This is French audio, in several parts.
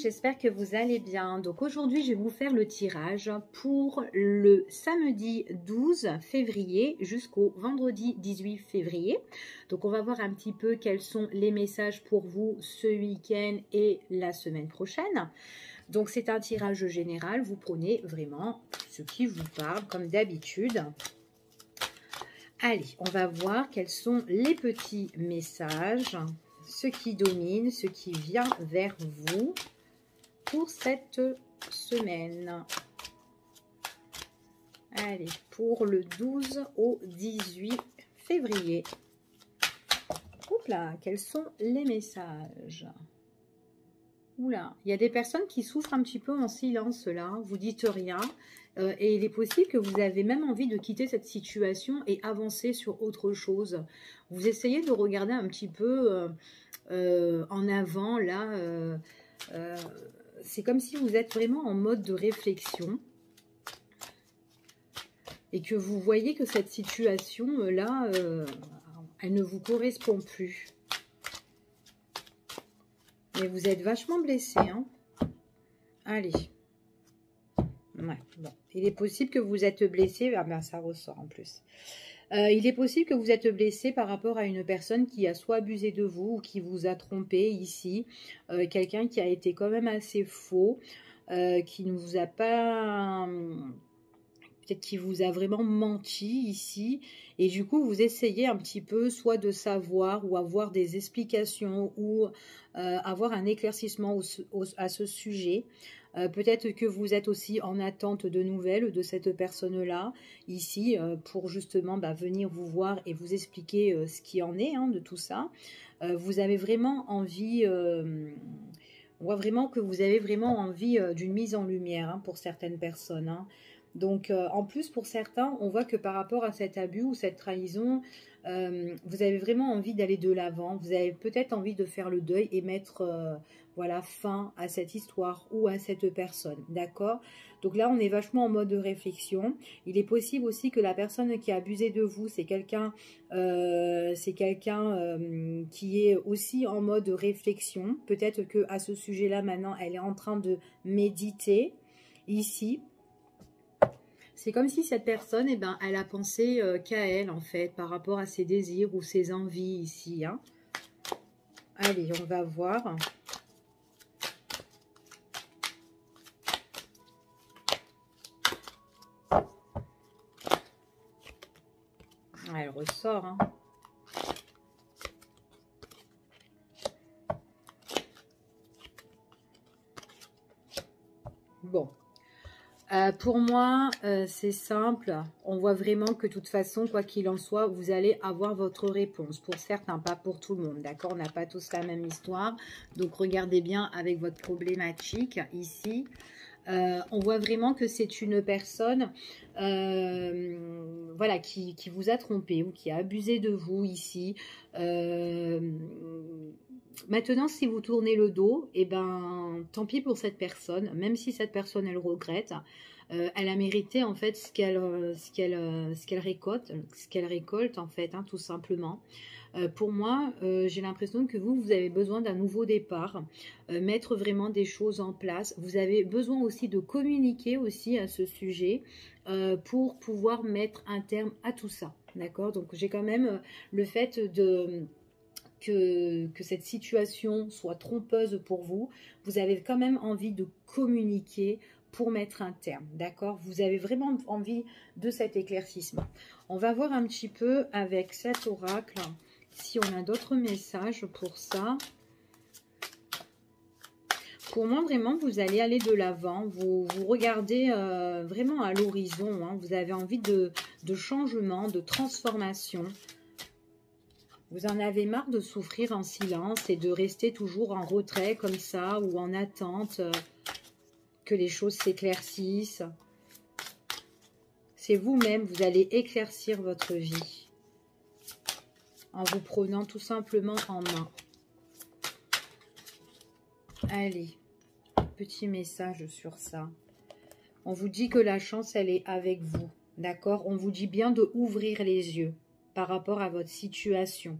j'espère que vous allez bien. Donc aujourd'hui, je vais vous faire le tirage pour le samedi 12 février jusqu'au vendredi 18 février. Donc on va voir un petit peu quels sont les messages pour vous ce week-end et la semaine prochaine. Donc c'est un tirage général, vous prenez vraiment ce qui vous parle comme d'habitude. Allez, on va voir quels sont les petits messages, ce qui domine, ce qui vient vers vous pour cette semaine. Allez, pour le 12 au 18 février. Oups là, quels sont les messages? Oula, il y a des personnes qui souffrent un petit peu en silence là, vous dites rien. Et il est possible que vous avez même envie de quitter cette situation et avancer sur autre chose. Vous essayez de regarder un petit peu en avant là. C'est comme si vous êtes vraiment en mode de réflexion. Et que vous voyez que cette situation là, elle ne vous correspond plus. Mais vous êtes vachement blessé, hein. Allez. Ouais, bon. Il est possible que vous êtes blessé. Ah ben, ça ressort en plus. Il est possible que vous êtes blessé par rapport à une personne qui a soit abusé de vous ou qui vous a trompé ici. Quelqu'un qui a été quand même assez faux. Qui ne vous a pas... Peut-être qu'il vous a vraiment menti ici. Et du coup, vous essayez un petit peu soit de savoir ou avoir des explications ou avoir un éclaircissement à ce sujet. Peut-être que vous êtes aussi en attente de nouvelles de cette personne-là, ici, pour justement venir vous voir et vous expliquer ce qui en est de tout ça. Vous avez vraiment envie... on voit vraiment que vous avez vraiment envie d'une mise en lumière pour certaines personnes, hein. Donc, en plus, pour certains, on voit que par rapport à cet abus ou cette trahison, vous avez vraiment envie d'aller de l'avant. Vous avez peut-être envie de faire le deuil et mettre voilà, fin à cette histoire ou à cette personne. D'accord? Donc là, on est vachement en mode de réflexion. Il est possible aussi que la personne qui a abusé de vous, c'est quelqu'un qui est aussi en mode de réflexion. Peut-être qu'à ce sujet-là, maintenant, elle est en train de méditer ici. C'est comme si cette personne, elle a pensé qu'à elle, en fait, par rapport à ses désirs ou ses envies ici, hein. Allez, on va voir. Elle ressort, hein. Bon. Pour moi, c'est simple. On voit vraiment que de toute façon, quoi qu'il en soit, vous allez avoir votre réponse. Pour certains, pas pour tout le monde, d'accord? On n'a pas tous la même histoire. Donc, regardez bien avec votre problématique ici. On voit vraiment que c'est une personne voilà, qui vous a trompé ou qui a abusé de vous ici. Maintenant, si vous tournez le dos, tant pis pour cette personne, même si cette personne, elle regrette, elle a mérité, en fait, ce qu'elle récolte, en fait, tout simplement. Pour moi, j'ai l'impression que vous avez besoin d'un nouveau départ, mettre vraiment des choses en place. Vous avez besoin aussi de communiquer aussi à ce sujet pour pouvoir mettre un terme à tout ça, d'accord? Donc, j'ai quand même le fait que cette situation soit trompeuse pour vous, vous avez quand même envie de communiquer pour mettre un terme, d'accord? Vous avez vraiment envie de cet éclaircissement. On va voir un petit peu avec cet oracle, si on a d'autres messages pour ça. Pour moi, vraiment, vous allez aller de l'avant. Vous regardez vraiment à l'horizon, hein. Vous avez envie de changement, de transformation. Vous en avez marre de souffrir en silence et de rester toujours en retrait comme ça ou en attente que les choses s'éclaircissent. C'est vous-même, vous allez éclaircir votre vie en vous prenant tout simplement en main. Allez, petit message sur ça. On vous dit que la chance, elle est avec vous, d'accord? On vous dit bien de ouvrir les yeux par rapport à votre situation.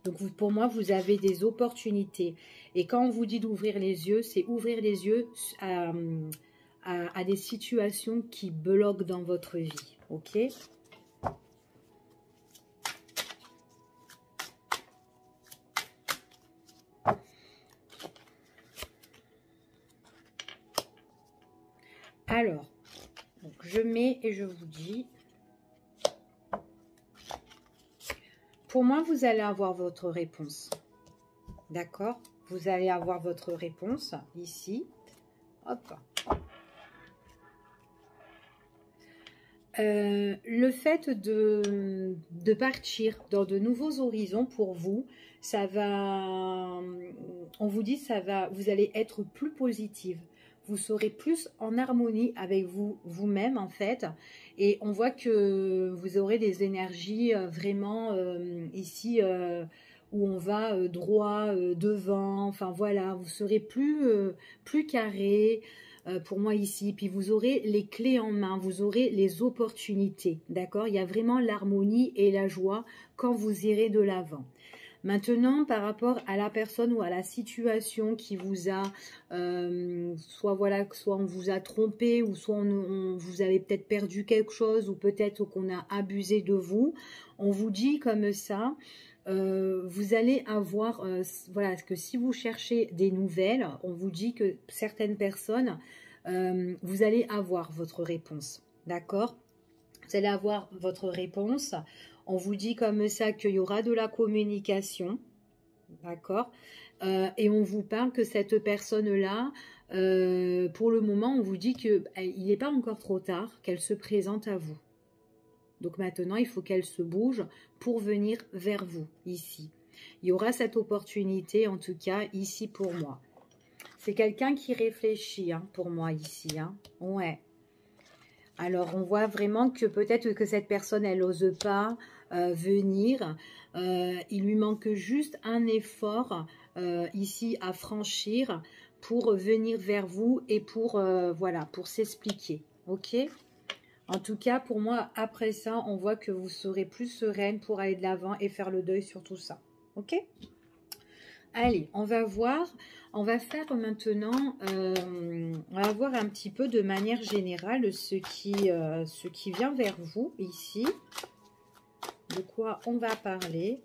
Donc, pour moi, vous avez des opportunités. Et quand on vous dit d'ouvrir les yeux, c'est ouvrir les yeux à des situations qui bloquent dans votre vie. Ok? Alors, donc je mets et je vous dis, pour moi, vous allez avoir votre réponse. D'accord? Vous allez avoir votre réponse ici. Hop. Le fait de partir dans de nouveaux horizons pour vous, ça va, on vous dit, ça va, vous allez être plus positive. Vous serez plus en harmonie avec vous-même en fait. Et on voit que vous aurez des énergies vraiment ici où on va droit devant. Enfin voilà, vous serez plus carré. Pour moi ici, puis vous aurez les clés en main, vous aurez les opportunités, d'accord? Il y a vraiment l'harmonie et la joie quand vous irez de l'avant. Maintenant, par rapport à la personne ou à la situation qui vous a, soit voilà, soit on vous a trompé, ou soit vous avez peut-être perdu quelque chose, ou peut-être qu'on a abusé de vous, on vous dit comme ça, vous allez avoir, voilà, que si vous cherchez des nouvelles, on vous dit que certaines personnes, vous allez avoir votre réponse, d'accord? Vous allez avoir votre réponse. On vous dit comme ça qu'il y aura de la communication, d'accord? Et on vous parle que cette personne-là, pour le moment, on vous dit qu'il n'est pas encore trop tard, qu'elle se présente à vous. Donc maintenant, il faut qu'elle se bouge pour venir vers vous, ici. Il y aura cette opportunité, en tout cas, ici pour moi. C'est quelqu'un qui réfléchit, hein, pour moi, ici. Hein. Ouais. Alors, on voit vraiment que peut-être que cette personne, elle n'ose pas venir. Il lui manque juste un effort ici à franchir pour venir vers vous et pour, voilà, pour s'expliquer. Ok ? En tout cas, pour moi, après ça, on voit que vous serez plus sereine pour aller de l'avant et faire le deuil sur tout ça. Ok? Allez, on va voir. On va faire maintenant, on va voir un petit peu de manière générale ce qui vient vers vous ici. De quoi on va parler.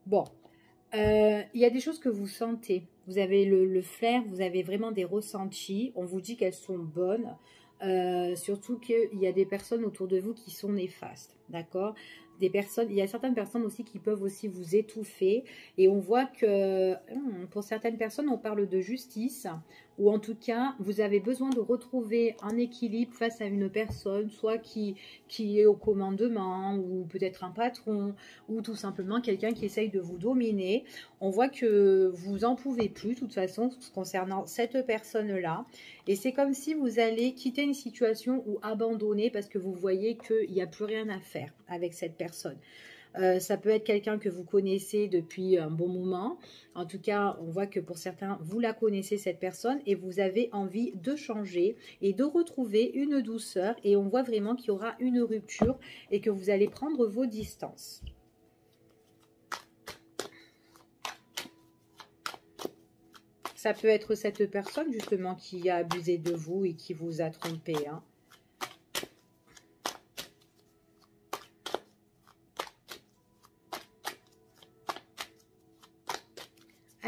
Bon, il y a des choses que vous sentez. Vous avez le flair, vous avez vraiment des ressentis. On vous dit qu'elles sont bonnes. Surtout qu'il y a des personnes autour de vous qui sont néfastes. D'accord? Il y a certaines personnes aussi qui peuvent aussi vous étouffer. Et on voit que pour certaines personnes, on parle de justice. Ou en tout cas, vous avez besoin de retrouver un équilibre face à une personne, soit qui est au commandement, ou peut-être un patron, ou tout simplement quelqu'un qui essaye de vous dominer. On voit que vous n'en pouvez plus, de toute façon, concernant cette personne-là. Et c'est comme si vous allez quitter une situation ou abandonner parce que vous voyez qu'il n'y a plus rien à faire avec cette personne. Ça peut être quelqu'un que vous connaissez depuis un bon moment. En tout cas, on voit que pour certains, vous la connaissez cette personne et vous avez envie de changer et de retrouver une douceur. Et on voit vraiment qu'il y aura une rupture et que vous allez prendre vos distances. Ça peut être cette personne justement qui a abusé de vous et qui vous a trompé, hein.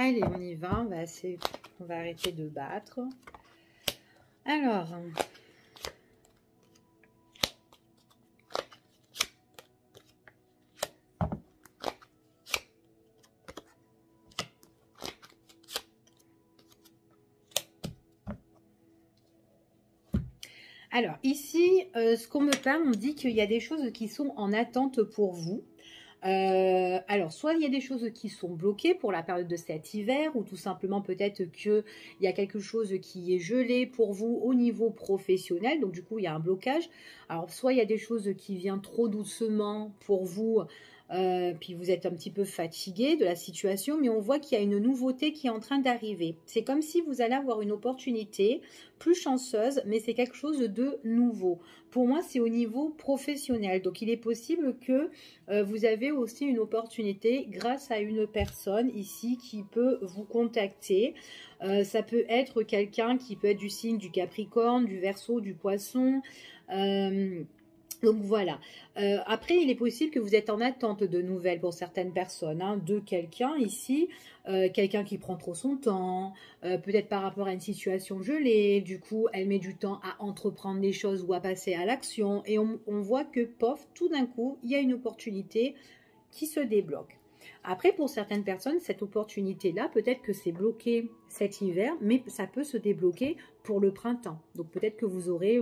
Allez, on y va, on va arrêter de battre. Alors, ici, ce qu'on me parle, on me dit qu'il y a des choses qui sont en attente pour vous. Alors, soit il y a des choses qui sont bloquées pour la période de cet hiver, ou tout simplement peut-être qu'il y a quelque chose qui est gelé pour vous au niveau professionnel, donc du coup il y a un blocage. Alors, soit il y a des choses qui viennent trop doucement pour vous, puis vous êtes un petit peu fatigué de la situation, mais on voit qu'il y a une nouveauté qui est en train d'arriver. C'est comme si vous allez avoir une opportunité plus chanceuse, mais c'est quelque chose de nouveau. Pour moi, c'est au niveau professionnel. Donc, il est possible que vous avez aussi une opportunité grâce à une personne ici qui peut vous contacter. Ça peut être quelqu'un qui peut être du signe du Capricorne, du Verseau, du Poisson. Donc voilà. Après, il est possible que vous êtes en attente de nouvelles pour certaines personnes, hein, de quelqu'un ici, quelqu'un qui prend trop son temps, peut-être par rapport à une situation gelée, du coup, elle met du temps à entreprendre des choses ou à passer à l'action, et on voit que, pof, tout d'un coup, il y a une opportunité qui se débloque. Après, pour certaines personnes, cette opportunité-là, peut-être que c'est bloqué cet hiver, mais ça peut se débloquer pour le printemps. Donc peut-être que vous aurez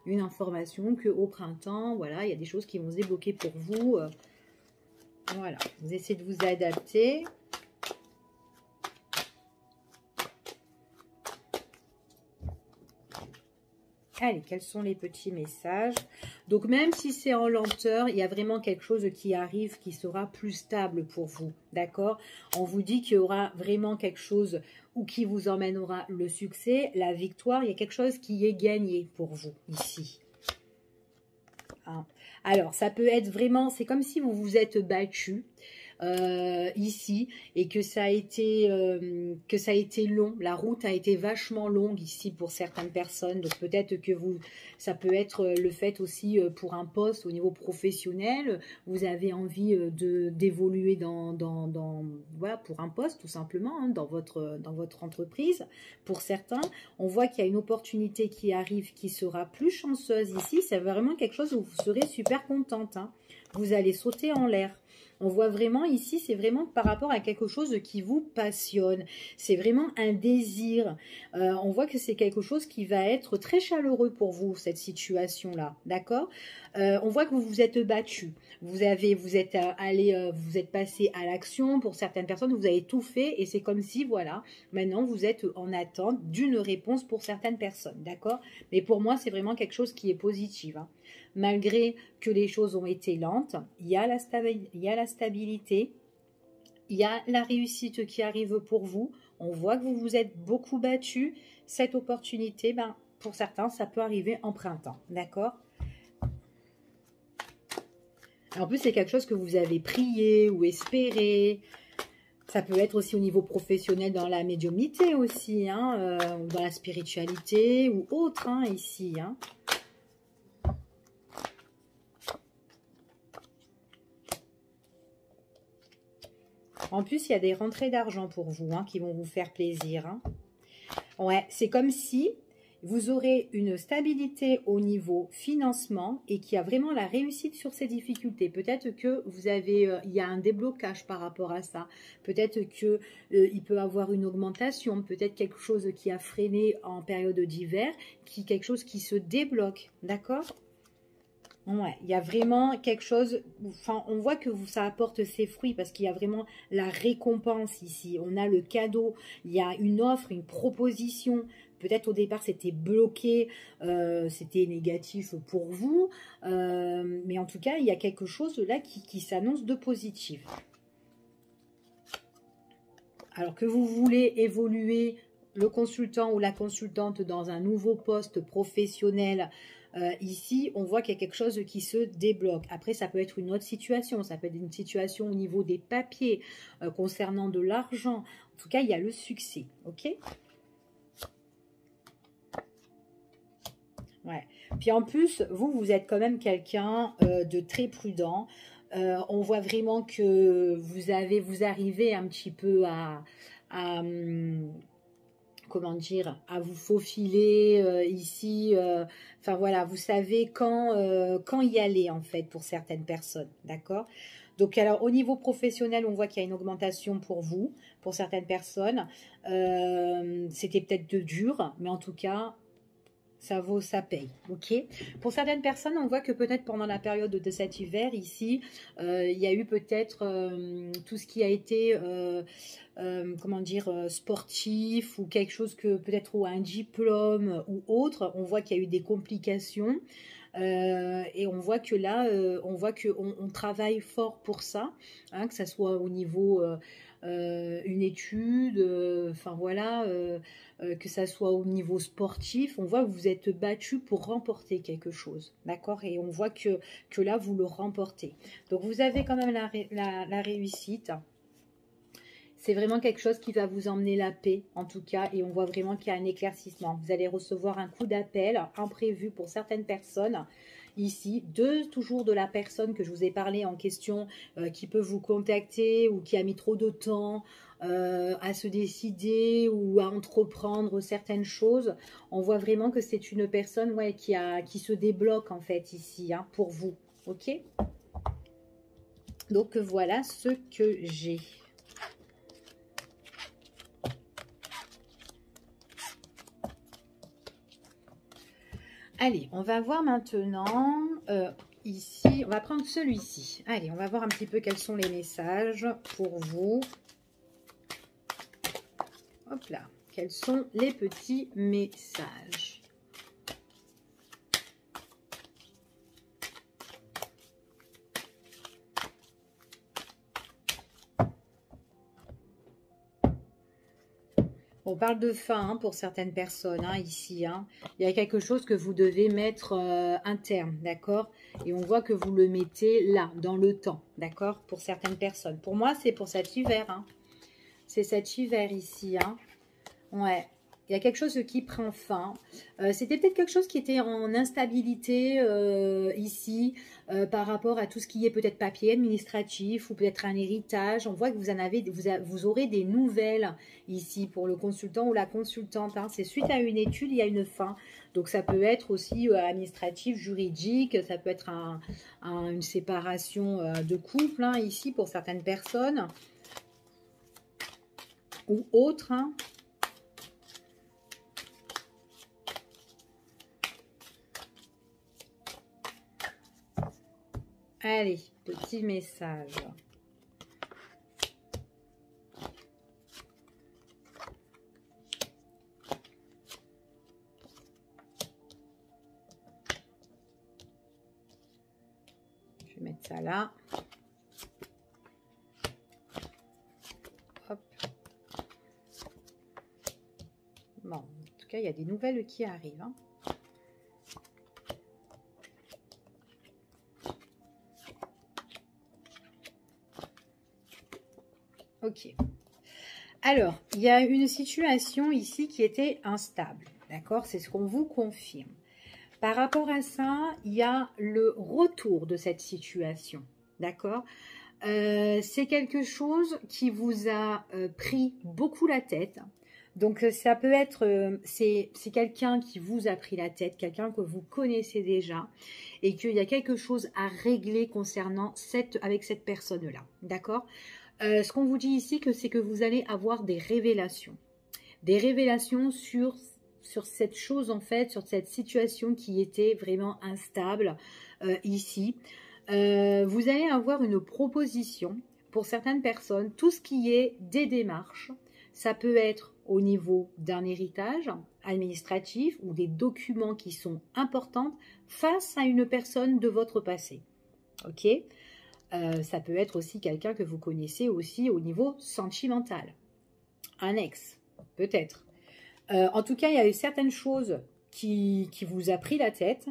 une information qu'au printemps, voilà, il y a des choses qui vont se débloquer pour vous. Voilà, vous essayez de vous adapter. Allez, quels sont les petits messages? Donc, même si c'est en lenteur, il y a vraiment quelque chose qui arrive qui sera plus stable pour vous, d'accord? On vous dit qu'il y aura vraiment quelque chose ou qui vous emmènera le succès, la victoire. Il y a quelque chose qui est gagné pour vous ici. Hein. Alors, ça peut être vraiment, c'est comme si vous vous êtes battu. Ici, et que ça a été long, la route a été vachement longue ici pour certaines personnes, donc peut-être que ça peut être le fait aussi pour un poste au niveau professionnel, vous avez envie d'évoluer voilà, pour un poste tout simplement, hein, dans votre entreprise. Pour certains, on voit qu'il y a une opportunité qui arrive qui sera plus chanceuse ici, c'est vraiment quelque chose où vous serez super contente, hein. Vous allez sauter en l'air. On voit vraiment ici, c'est vraiment par rapport à quelque chose qui vous passionne. C'est vraiment un désir. On voit que c'est quelque chose qui va être très chaleureux pour vous, cette situation-là. D'accord? On voit que vous vous êtes battu. Vous êtes passé à l'action. Pour certaines personnes, vous avez tout fait. Et c'est comme si, voilà, maintenant vous êtes en attente d'une réponse pour certaines personnes. D'accord? Mais pour moi, c'est vraiment quelque chose qui est positif, hein. Malgré que les choses ont été lentes, il y a la stabilité, il y a la réussite qui arrive pour vous. On voit que vous vous êtes beaucoup battu. Cette opportunité, pour certains, ça peut arriver en printemps. D'accord? En plus, c'est quelque chose que vous avez prié ou espéré. Ça peut être aussi au niveau professionnel dans la médiumnité aussi, hein, dans la spiritualité ou autre, hein, ici, hein. En plus, il y a des rentrées d'argent pour vous, hein, qui vont vous faire plaisir, hein. Ouais, c'est comme si vous aurez une stabilité au niveau financement et qu'il y a vraiment la réussite sur ces difficultés. Peut-être que vous avez, il y a un déblocage par rapport à ça. Peut-être que il peut avoir une augmentation, peut-être quelque chose qui a freiné en période d'hiver, quelque chose qui se débloque, d'accord? Ouais, il y a vraiment quelque chose, enfin, on voit que ça apporte ses fruits parce qu'il y a vraiment la récompense ici. On a le cadeau, il y a une offre, une proposition. Peut-être au départ, c'était bloqué, c'était négatif pour vous. Mais en tout cas, il y a quelque chose là qui s'annonce de positif. Alors que vous voulez évoluer, le consultant ou la consultante, dans un nouveau poste professionnel, ici, on voit qu'il y a quelque chose qui se débloque. Après, ça peut être une autre situation. Ça peut être une situation au niveau des papiers, concernant de l'argent. En tout cas, il y a le succès. OK? Ouais. Puis en plus, vous êtes quand même quelqu'un de très prudent. On voit vraiment que vous arrivez un petit peu à comment dire, à vous faufiler ici. Enfin voilà, vous savez quand y aller en fait pour certaines personnes, d'accord? Donc alors au niveau professionnel, on voit qu'il y a une augmentation pour vous, pour certaines personnes. C'était peut-être dur, mais en tout cas, ça paye, ok? Pour certaines personnes, on voit que peut-être pendant la période de cet hiver, ici, il y a eu peut-être tout ce qui a été, comment dire, sportif ou quelque chose que peut-être ou un diplôme ou autre. On voit qu'il y a eu des complications. Et on voit que là, on voit qu'on travaille fort pour ça, hein, que ça soit au niveau une étude, enfin voilà, que ça soit au niveau sportif. On voit que vous êtes battu pour remporter quelque chose, d'accord? Et on voit que là, vous le remportez. Donc, vous avez quand même la réussite. C'est vraiment quelque chose qui va vous emmener la paix, en tout cas, et on voit vraiment qu'il y a un éclaircissement. Vous allez recevoir un coup d'appel imprévu pour certaines personnes, ici, toujours de la personne que je vous ai parlé en question, qui peut vous contacter ou qui a mis trop de temps à se décider ou à entreprendre certaines choses. On voit vraiment que c'est une personne qui se débloque, en fait, ici, hein, pour vous, ok? Donc, voilà ce que j'ai. Allez, on va voir maintenant, ici, on va prendre celui-ci. Allez, on va voir un petit peu quels sont les messages pour vous. Hop là, quels sont les petits messages? On parle de fin, hein, pour certaines personnes, hein, ici. Hein. Il y a quelque chose que vous devez mettre un terme, d'accord? Et on voit que vous le mettez là, dans le temps, d'accord? Pour certaines personnes. Pour moi, c'est pour cet hiver. Hein. C'est cet hiver ici. Hein. Ouais. Il y a quelque chose qui prend fin. C'était peut-être quelque chose qui était en instabilité ici par rapport à tout ce qui est peut-être papier administratif ou peut-être un héritage. On voit que vous aurez des nouvelles ici pour le consultant ou la consultante. Hein. C'est suite à une étude, il y a une fin. Donc ça peut être aussi administratif, juridique. Ça peut être une séparation de couple hein, ici pour certaines personnes ou autres. Hein. Allez, petit message. Je vais mettre ça là. Hop. Bon, en tout cas, il y a des nouvelles qui arrivent. Hein. Ok. Alors, il y a une situation ici qui était instable. D'accord? C'est ce qu'on vous confirme. Par rapport à ça, il y a le retour de cette situation. D'accord? C'est quelque chose qui vous a pris beaucoup la tête. Donc, ça peut être, c'est quelqu'un qui vous a pris la tête, quelqu'un que vous connaissez déjà et qu'il y a quelque chose à régler concernant avec cette personne-là. D'accord? Ce qu'on vous dit ici, c'est que vous allez avoir des révélations. Des révélations sur cette chose, en fait, sur cette situation qui était vraiment instable ici. Vous allez avoir une proposition pour certaines personnes. Tout ce qui est des démarches, ça peut être au niveau d'un héritage administratif ou des documents qui sont importants face à une personne de votre passé. Ok ? Ça peut être aussi quelqu'un que vous connaissez aussi au niveau sentimental. Un ex, peut-être. En tout cas, il y a eu certaines choses qui vous a pris la tête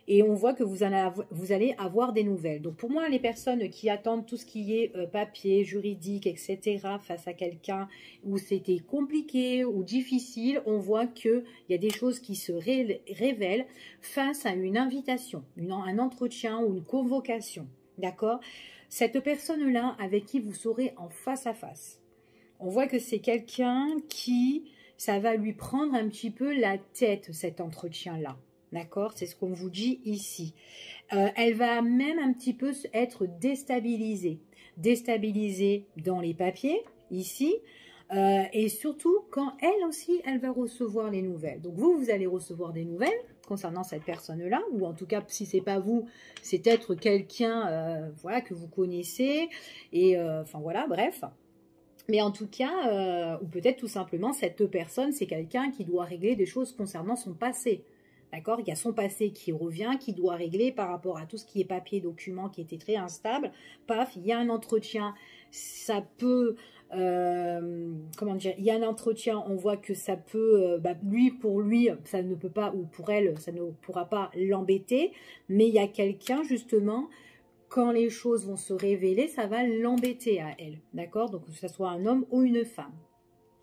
et on voit que vous allez avoir des nouvelles. Donc pour moi, les personnes qui attendent tout ce qui est papier, juridique, etc. face à quelqu'un où c'était compliqué ou difficile, on voit qu'il y a des choses qui se révèlent face à une invitation, un entretien ou une convocation. D'accord? Cette personne-là avec qui vous serez en face à face. On voit que c'est quelqu'un qui, ça va lui prendre un petit peu la tête, cet entretien-là. D'accord? C'est ce qu'on vous dit ici. Elle va même un petit peu être déstabilisée. Déstabilisée dans les papiers, ici. Et surtout, quand elle aussi, elle va recevoir les nouvelles. Donc vous allez recevoir des nouvelles concernant cette personne-là, ou en tout cas, si c'est pas vous, c'est peut-être quelqu'un voilà, que vous connaissez, et enfin voilà, bref. Mais en tout cas, ou peut-être tout simplement, cette personne, c'est quelqu'un qui doit régler des choses concernant son passé. D'accord? Il y a son passé qui revient, qui doit régler par rapport à tout ce qui est papier, document, qui était très instable. Paf, il y a un entretien. Ça peut... comment dire, il y a un entretien, on voit que ça peut, lui, pour lui, ça ne peut pas, ou pour elle, ça ne pourra pas l'embêter, mais il y a quelqu'un, justement, quand les choses vont se révéler, ça va l'embêter à elle, d'accord? Donc, que ce soit un homme ou une femme,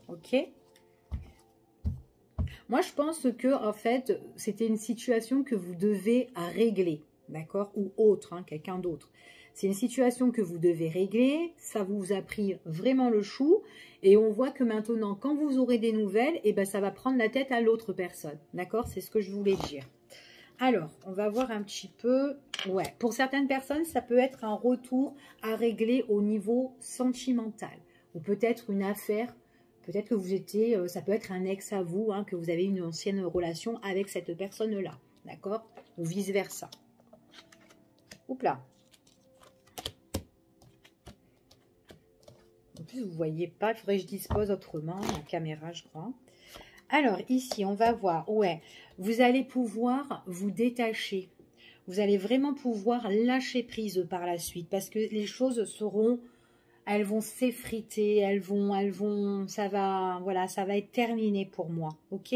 ok? Moi, je pense que, en fait, c'était une situation que vous devez régler, d'accord? Ou autre, hein, quelqu'un d'autre. C'est une situation que vous devez régler, ça vous a pris vraiment le chou, et on voit que maintenant, quand vous aurez des nouvelles, eh ben, ça va prendre la tête à l'autre personne, d'accord? C'est ce que je voulais dire. Alors, on va voir un petit peu, ouais, pour certaines personnes, ça peut être un retour à régler au niveau sentimental, ou peut-être une affaire, peut-être que vous étiez, ça peut être un ex à vous, hein, que vous avez une ancienne relation avec cette personne-là, d'accord? Ou vice-versa. Oups là. En plus, vous ne voyez pas, il faudrait que je dispose autrement, la caméra, je crois. Alors, ici, on va voir, ouais, vous allez pouvoir vous détacher. Vous allez vraiment pouvoir lâcher prise par la suite, parce que les choses seront, elles vont s'effriter, ça va, voilà, ça va être terminé pour moi, ok?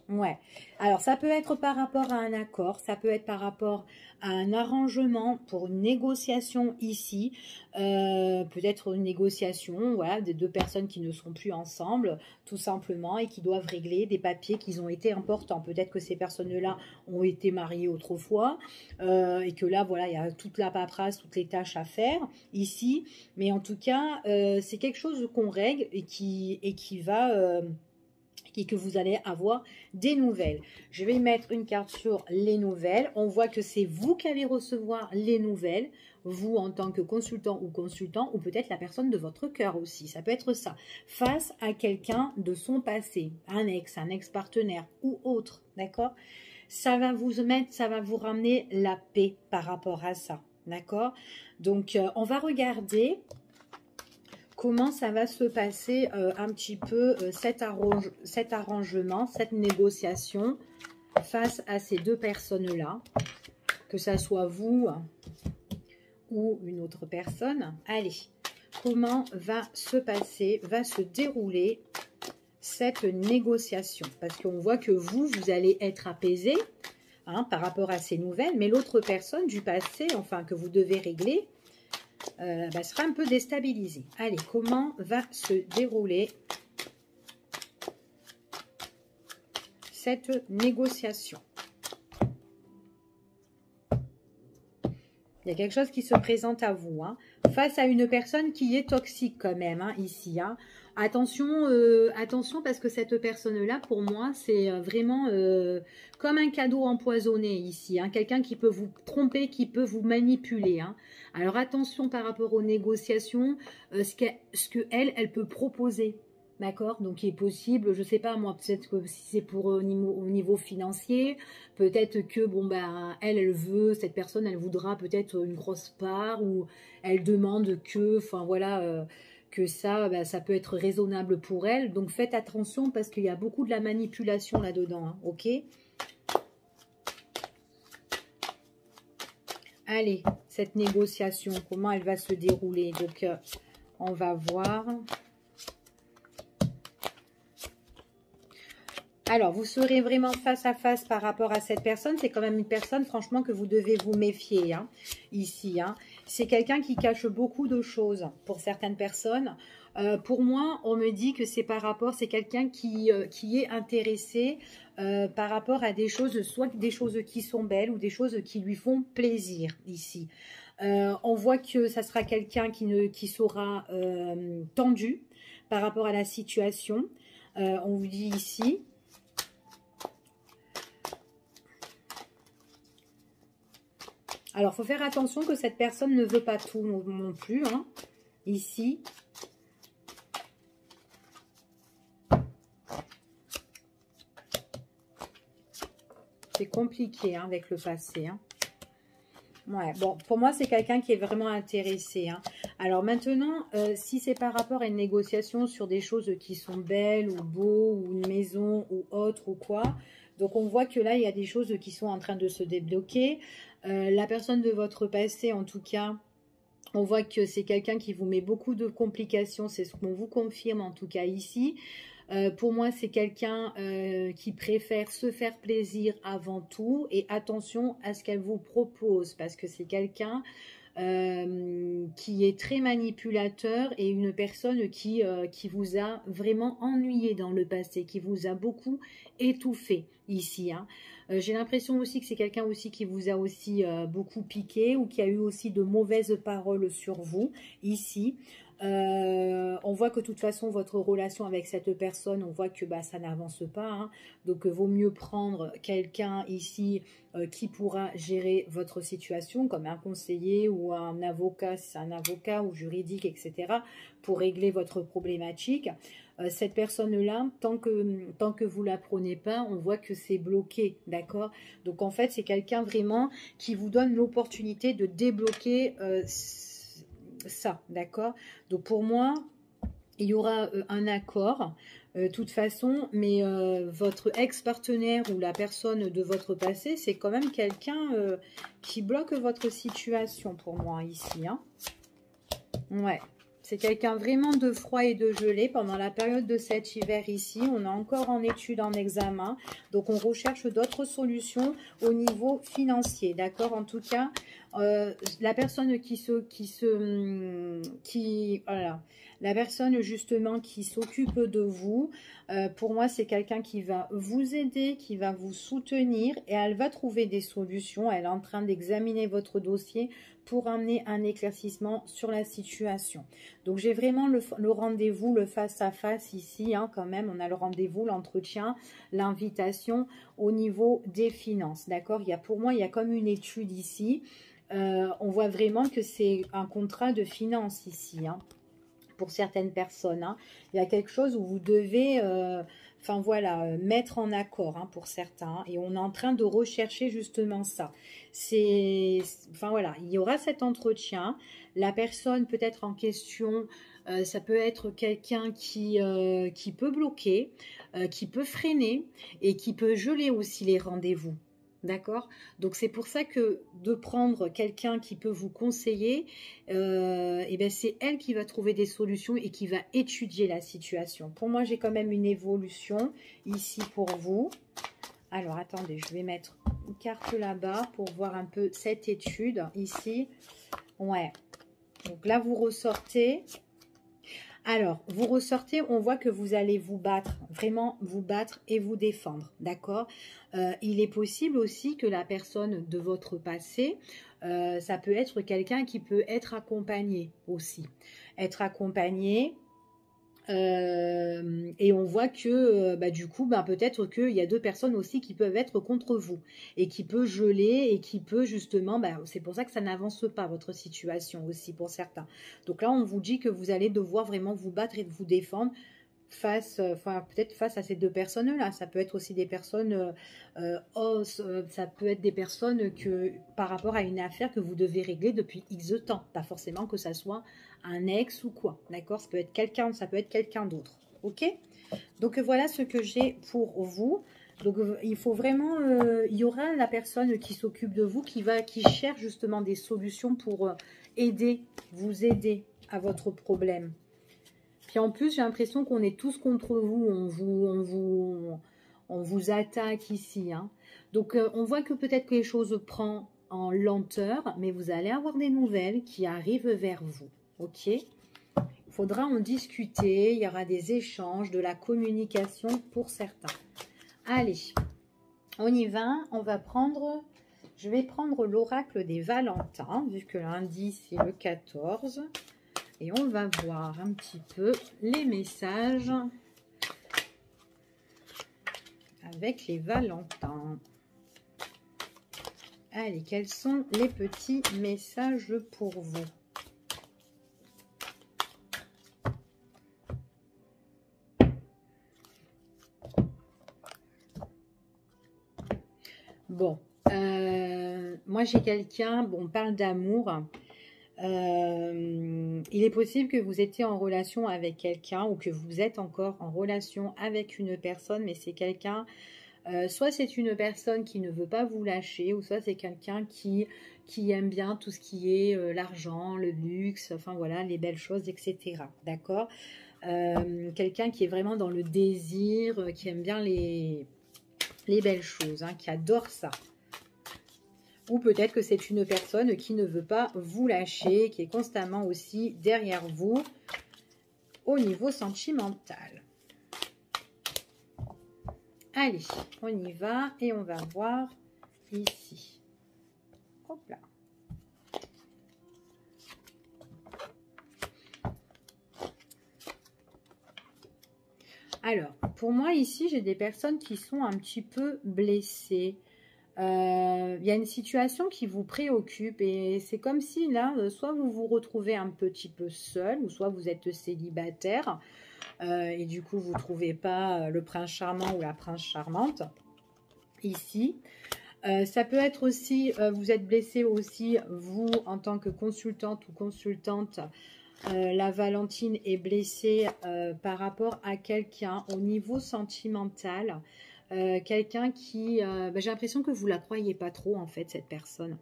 Ouais. Alors, ça peut être par rapport à un accord, ça peut être par rapport à un arrangement pour une négociation ici. Peut-être une négociation, voilà, des deux personnes qui ne sont plus ensemble, tout simplement, et qui doivent régler des papiers qui ont été importants. Peut-être que ces personnes-là ont été mariées autrefois, et que là, voilà, il y a toute la paperasse, toutes les tâches à faire ici. Mais en tout cas, c'est quelque chose qu'on règle et qui va... et que vous allez avoir des nouvelles. Je vais mettre une carte sur les nouvelles. On voit que c'est vous qui allez recevoir les nouvelles, vous en tant que consultant, ou peut-être la personne de votre cœur aussi. Ça peut être ça. Face à quelqu'un de son passé, un ex-partenaire ou autre, d'accord? Ça va vous ramener la paix par rapport à ça, d'accord? Donc, on va regarder comment ça va se passer un petit peu cet arrangement, cette négociation face à ces deux personnes-là, que ça soit vous ou une autre personne. Allez, comment va se dérouler cette négociation? Parce qu'on voit que vous allez être apaisé, hein, par rapport à ces nouvelles, mais l'autre personne du passé, enfin que vous devez régler, sera un peu déstabilisé. Allez, comment va se dérouler cette négociation? Il y a quelque chose qui se présente à vous, hein, face à une personne qui est toxique quand même, hein, ici. Hein. Attention, attention, parce que cette personne-là, pour moi, c'est vraiment comme un cadeau empoisonné ici. Hein, quelqu'un qui peut vous tromper, qui peut vous manipuler. Hein. Alors attention par rapport aux négociations, ce que elle peut proposer. D'accord? Donc, il est possible, je sais pas, moi, peut-être que si c'est pour au niveau financier, peut-être que, bon, ben, elle veut, cette personne, elle voudra peut-être une grosse part, ou elle demande que, enfin, voilà, que ça, ben, ça peut être raisonnable pour elle. Donc, faites attention parce qu'il y a beaucoup de la manipulation là-dedans, hein, ok? Allez, cette négociation, comment elle va se dérouler? Donc, on va voir... Alors, vous serez vraiment face à face par rapport à cette personne. C'est quand même une personne, franchement, que vous devez vous méfier, hein, ici. Hein. C'est quelqu'un qui cache beaucoup de choses pour certaines personnes. Pour moi, on me dit que c'est par rapport, c'est quelqu'un qui est intéressé par rapport à des choses, soit des choses qui sont belles ou des choses qui lui font plaisir, ici. On voit que ça sera quelqu'un qui sera tendu par rapport à la situation. On vous dit ici... Alors, il faut faire attention que cette personne ne veut pas tout non plus, hein, ici. C'est compliqué, hein, avec le passé, hein. Ouais, bon, pour moi, c'est quelqu'un qui est vraiment intéressé, hein. Alors maintenant, si c'est par rapport à une négociation sur des choses qui sont belles ou beaux, ou une maison ou autre ou quoi. Donc on voit que là, il y a des choses qui sont en train de se débloquer. La personne de votre passé, en tout cas, on voit que c'est quelqu'un qui vous met beaucoup de complications. C'est ce qu'on vous confirme en tout cas ici. Pour moi, c'est quelqu'un qui préfère se faire plaisir avant tout. Et attention à ce qu'elle vous propose, parce que c'est quelqu'un qui est très manipulateur et une personne qui vous a vraiment ennuyé dans le passé, qui vous a beaucoup étouffé ici. Hein. J'ai l'impression aussi que c'est quelqu'un aussi qui vous a aussi beaucoup piqué ou qui a eu aussi de mauvaises paroles sur vous ici. On voit que de toute façon votre relation avec cette personne, on voit que bah, ça n'avance pas, hein. Donc vaut mieux prendre quelqu'un ici qui pourra gérer votre situation comme un conseiller ou un avocat, si c'est un avocat ou juridique, etc. pour régler votre problématique. Cette personne-là, tant que vous la prenez pas, on voit que c'est bloqué, d'accord? Donc en fait, c'est quelqu'un vraiment qui vous donne l'opportunité de débloquer ça, d'accord? Donc pour moi, il y aura un accord, toute façon, mais votre ex-partenaire ou la personne de votre passé, c'est quand même quelqu'un qui bloque votre situation pour moi ici. Hein. Ouais, c'est quelqu'un vraiment de froid et de gelé pendant la période de cet hiver ici. On est encore en études, en examen, donc on recherche d'autres solutions au niveau financier, d'accord? En tout cas, la personne voilà, la personne justement qui s'occupe de vous, pour moi c'est quelqu'un qui va vous aider, qui va vous soutenir et elle va trouver des solutions. Elle est en train d'examiner votre dossier pour amener un éclaircissement sur la situation. Donc j'ai vraiment le rendez-vous, le face-à-face ici, hein, quand même. On a le rendez-vous, l'entretien, l'invitation au niveau des finances, d'accord? Pour moi, il y a comme une étude ici. On voit vraiment que c'est un contrat de finance ici, hein, pour certaines personnes. Hein. Il y a quelque chose où vous devez, enfin voilà, mettre en accord hein, pour certains. Et on est en train de rechercher justement ça. Enfin voilà, il y aura cet entretien. La personne peut-être en question, ça peut être quelqu'un qui peut bloquer, qui peut freiner et qui peut geler aussi les rendez-vous. D'accord? Donc c'est pour ça que de prendre quelqu'un qui peut vous conseiller, et ben c'est elle qui va trouver des solutions et qui va étudier la situation. Pour moi, j'ai quand même une évolution ici pour vous. Alors attendez, je vais mettre une carte là-bas pour voir un peu cette étude ici. Ouais. Donc là, vous ressortez. Alors, vous ressortez, on voit que vous allez vous battre, vraiment vous battre et vous défendre, d'accord? Il est possible aussi que la personne de votre passé, ça peut être quelqu'un qui peut être accompagné aussi. Être accompagné, et on voit que du coup, peut-être qu'il y a deux personnes aussi qui peuvent être contre vous et qui peut geler et qui peut justement, c'est pour ça que ça n'avance pas votre situation aussi pour certains. Donc là, on vous dit que vous allez devoir vraiment vous battre et vous défendre peut-être face à ces deux personnes-là. Ça peut être aussi des personnes, ça peut être des personnes que par rapport à une affaire que vous devez régler depuis X temps. Pas forcément que ça soit un ex ou quoi, d'accord? Ça peut être quelqu'un d'autre, ok? Donc voilà ce que j'ai pour vous. Donc il faut vraiment, il y aura la personne qui s'occupe de vous, qui cherche justement des solutions pour vous aider à votre problème. Puis en plus, j'ai l'impression qu'on est tous contre vous, on vous attaque ici. Hein. Donc on voit que peut-être que les choses prennent en lenteur, mais vous allez avoir des nouvelles qui arrivent vers vous. Ok? Il faudra en discuter, il y aura des échanges, de la communication pour certains. Allez, on y va, je vais prendre l'oracle des Valentins, vu que lundi c'est le 14. Et on va voir un petit peu les messages avec les Valentins. Allez, quels sont les petits messages pour vous? Bon, moi j'ai quelqu'un, on parle d'amour. Il est possible que vous étiez en relation avec quelqu'un ou que vous êtes encore en relation avec une personne, mais c'est quelqu'un, soit c'est une personne qui ne veut pas vous lâcher, ou soit c'est quelqu'un qui aime bien tout ce qui est l'argent, le luxe, enfin voilà, les belles choses, etc. D'accord? Quelqu'un qui est vraiment dans le désir, qui aime bien les belles choses, hein, qui adore ça. Ou peut-être que c'est une personne qui ne veut pas vous lâcher, qui est constamment aussi derrière vous au niveau sentimental. Allez, on y va et on va voir ici. Hop là. Alors, pour moi ici, j'ai des personnes qui sont un petit peu blessées. Il y a une situation qui vous préoccupe et c'est comme si là, soit vous vous retrouvez un petit peu seul, ou soit vous êtes célibataire et du coup vous ne trouvez pas le prince charmant ou la prince charmante ici. Ça peut être aussi, vous êtes blessé aussi, vous en tant que consultante ou consultante, la Valentine est blessée par rapport à quelqu'un au niveau sentimental. Quelqu'un qui... j'ai l'impression que vous la croyez pas trop, en fait, cette personne.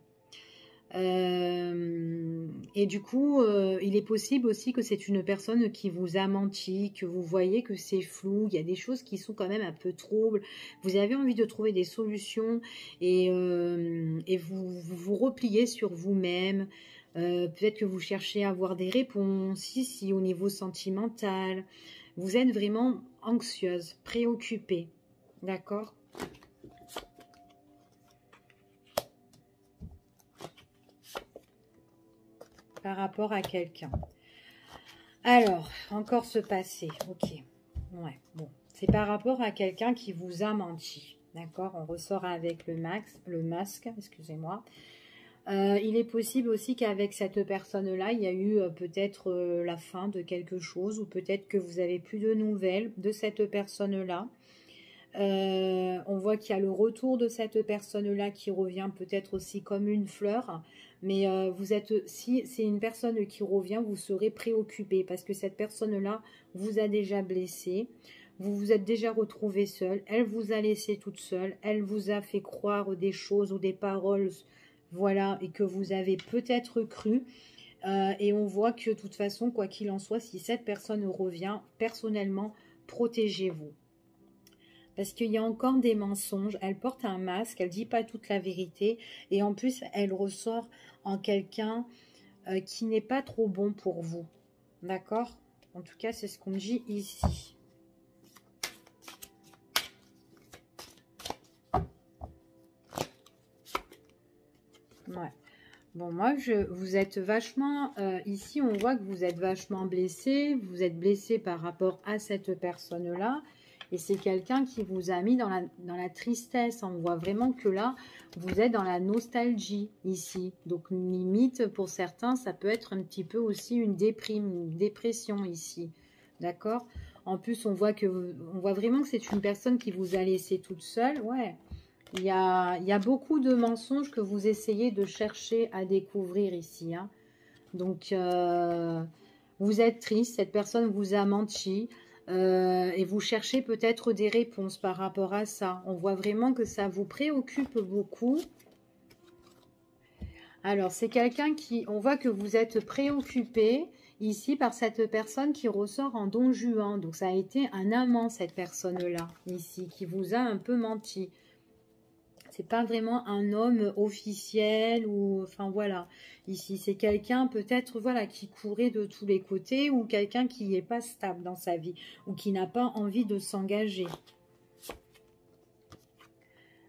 Et du coup, il est possible aussi que c'est une personne qui vous a menti, que vous voyez que c'est flou. Il y a des choses qui sont quand même un peu troubles. Vous avez envie de trouver des solutions et vous repliez sur vous-même. Peut-être que vous cherchez à avoir des réponses ici au niveau sentimental. Vous êtes vraiment anxieuse, préoccupée. D'accord? Par rapport à quelqu'un. Alors, encore ce passé. Ok. Ouais, bon. C'est par rapport à quelqu'un qui vous a menti. D'accord? On ressort avec le masque, excusez-moi. Il est possible aussi qu'avec cette personne-là, il y a eu peut-être la fin de quelque chose, ou peut-être que vous n'avez plus de nouvelles de cette personne-là. On voit qu'il y a le retour de cette personne-là qui revient peut-être aussi comme une fleur. Mais si c'est une personne qui revient, vous serez préoccupé parce que cette personne-là vous a déjà blessé. Vous vous êtes déjà retrouvé seul. Elle vous a laissé toute seule. Elle vous a fait croire des choses ou des paroles, voilà, et que vous avez peut-être cru. Et on voit que de toute façon, quoi qu'il en soit, si cette personne revient, personnellement, protégez-vous. Parce qu'il y a encore des mensonges, elle porte un masque, elle ne dit pas toute la vérité. Et en plus, elle ressort en quelqu'un qui n'est pas trop bon pour vous. D'accord? En tout cas, c'est ce qu'on me dit ici. Ouais. Bon, moi, vous êtes vachement... ici, on voit que vous êtes vachement blessé. Vous êtes blessé par rapport à cette personne-là. Et c'est quelqu'un qui vous a mis dans la tristesse. On voit vraiment que là, vous êtes dans la nostalgie ici. Donc, limite, pour certains, ça peut être un petit peu aussi une dépression ici. D'accord? En plus, on voit vraiment que c'est une personne qui vous a laissé toute seule. Ouais. Il y a beaucoup de mensonges que vous essayez de chercher à découvrir ici. Hein. Donc, vous êtes triste. Cette personne vous a menti. Et vous cherchez peut-être des réponses par rapport à ça. On voit vraiment que ça vous préoccupe beaucoup. Alors, c'est quelqu'un qui... On voit que vous êtes préoccupé ici par cette personne qui ressort en Don Juan. Donc, ça a été un amant, cette personne-là, ici, qui vous a un peu menti. C'est pas vraiment un homme officiel ou... Enfin, voilà. Ici, c'est quelqu'un peut-être, voilà, qui courait de tous les côtés ou quelqu'un qui n'est pas stable dans sa vie ou qui n'a pas envie de s'engager.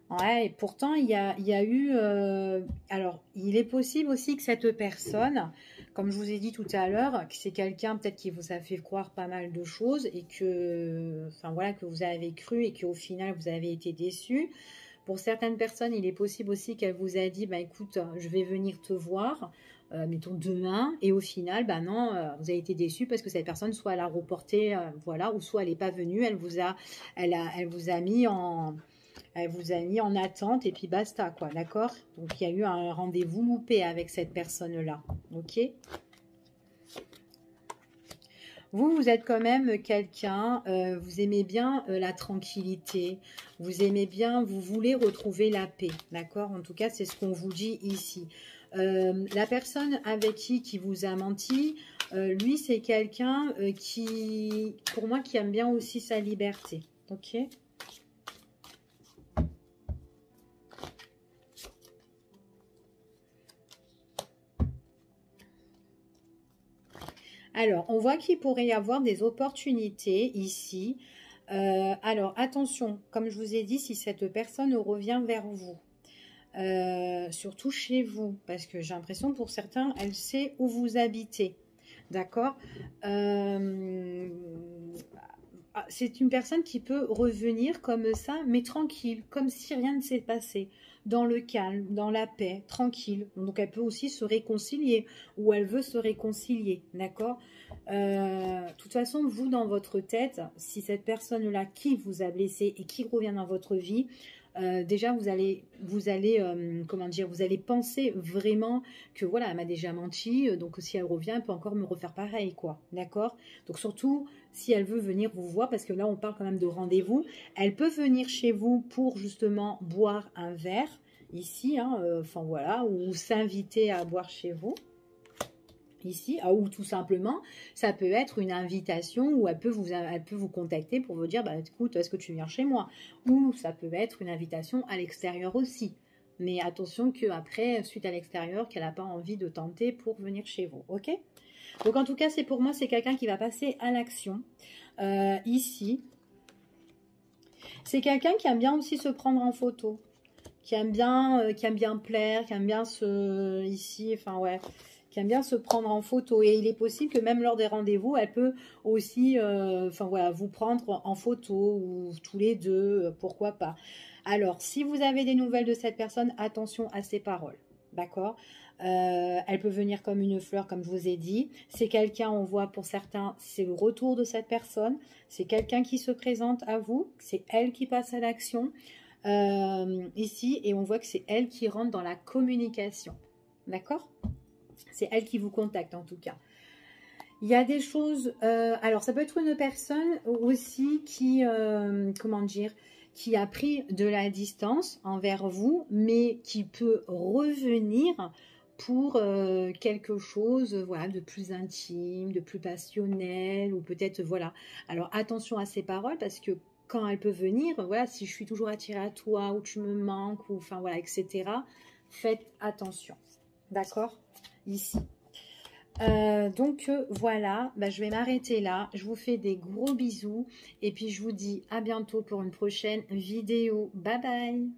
Ouais, et pourtant, il y a eu... alors, il est possible aussi que cette personne, comme je vous ai dit tout à l'heure, que c'est quelqu'un peut-être qui vous a fait croire pas mal de choses et que... Enfin, voilà, que vous avez cru et qu'au final, vous avez été déçu. Pour certaines personnes, il est possible aussi qu'elle vous a dit, bah écoute, je vais venir te voir, mettons demain, et au final, bah non, vous avez été déçu parce que cette personne, soit elle a reporté, voilà, ou soit elle n'est pas venue, elle vous a mis en... Elle vous a mis en attente et puis basta, quoi, d'accord? Donc, il y a eu un rendez-vous loupé avec cette personne-là, ok? Vous êtes quand même quelqu'un, vous aimez bien la tranquillité, vous aimez bien, vous voulez retrouver la paix, d'accord? En tout cas, c'est ce qu'on vous dit ici. La personne avec qui vous a menti, lui, c'est quelqu'un qui, pour moi, qui aime bien aussi sa liberté, ok? Alors, on voit qu'il pourrait y avoir des opportunités ici. Alors, attention, comme je vous ai dit, si cette personne revient vers vous, surtout chez vous, parce que j'ai l'impression pour certains, elle sait où vous habitez. D'accord. C'est une personne qui peut revenir comme ça, mais tranquille, comme si rien ne s'est passé, dans le calme, dans la paix, tranquille. Donc elle peut aussi se réconcilier, ou elle veut se réconcilier, d'accord. De toute façon, vous, dans votre tête, si cette personne-là qui vous a blessé et qui revient dans votre vie, déjà vous allez comment dire, vous allez penser vraiment que voilà, elle m'a déjà menti, donc si elle revient, elle peut encore me refaire pareil, quoi, d'accord. Donc surtout si elle veut venir vous voir, parce que là on parle quand même de rendez-vous, elle peut venir chez vous pour justement boire un verre ici, hein, enfin voilà, ou s'inviter à boire chez vous ici, ou tout simplement, ça peut être une invitation où elle peut vous contacter pour vous dire, bah écoute, est-ce que tu viens chez moi? Ou ça peut être une invitation à l'extérieur aussi. Mais attention qu'après, suite à l'extérieur, qu'elle n'a pas envie de tenter pour venir chez vous, ok? Donc en tout cas, c'est pour moi, c'est quelqu'un qui va passer à l'action ici. C'est quelqu'un qui aime bien aussi se prendre en photo, qui aime bien plaire, qui aime bien ici, enfin ouais, qui aime bien se prendre en photo. Et il est possible que même lors des rendez-vous, elle peut aussi, enfin voilà, vous prendre en photo ou tous les deux, pourquoi pas. Alors, si vous avez des nouvelles de cette personne, attention à ses paroles, d'accord? Elle peut venir comme une fleur, comme je vous ai dit. C'est quelqu'un, on voit pour certains, c'est le retour de cette personne. C'est quelqu'un qui se présente à vous. C'est elle qui passe à l'action ici. Et on voit que c'est elle qui rentre dans la communication. D'accord? C'est elle qui vous contacte en tout cas. Il y a des choses... alors, ça peut être une personne aussi qui... comment dire, qui a pris de la distance envers vous, mais qui peut revenir pour quelque chose, voilà, de plus intime, de plus passionnel, ou peut-être, voilà. Alors, attention à ces paroles, parce que quand elle peut venir, voilà, si je suis toujours attirée à toi, ou tu me manques, ou enfin, voilà, etc., faites attention, d'accord? Ici. Donc voilà, bah, je vais m'arrêter là. Je vous fais des gros bisous, et puis je vous dis à bientôt pour une prochaine vidéo. Bye bye!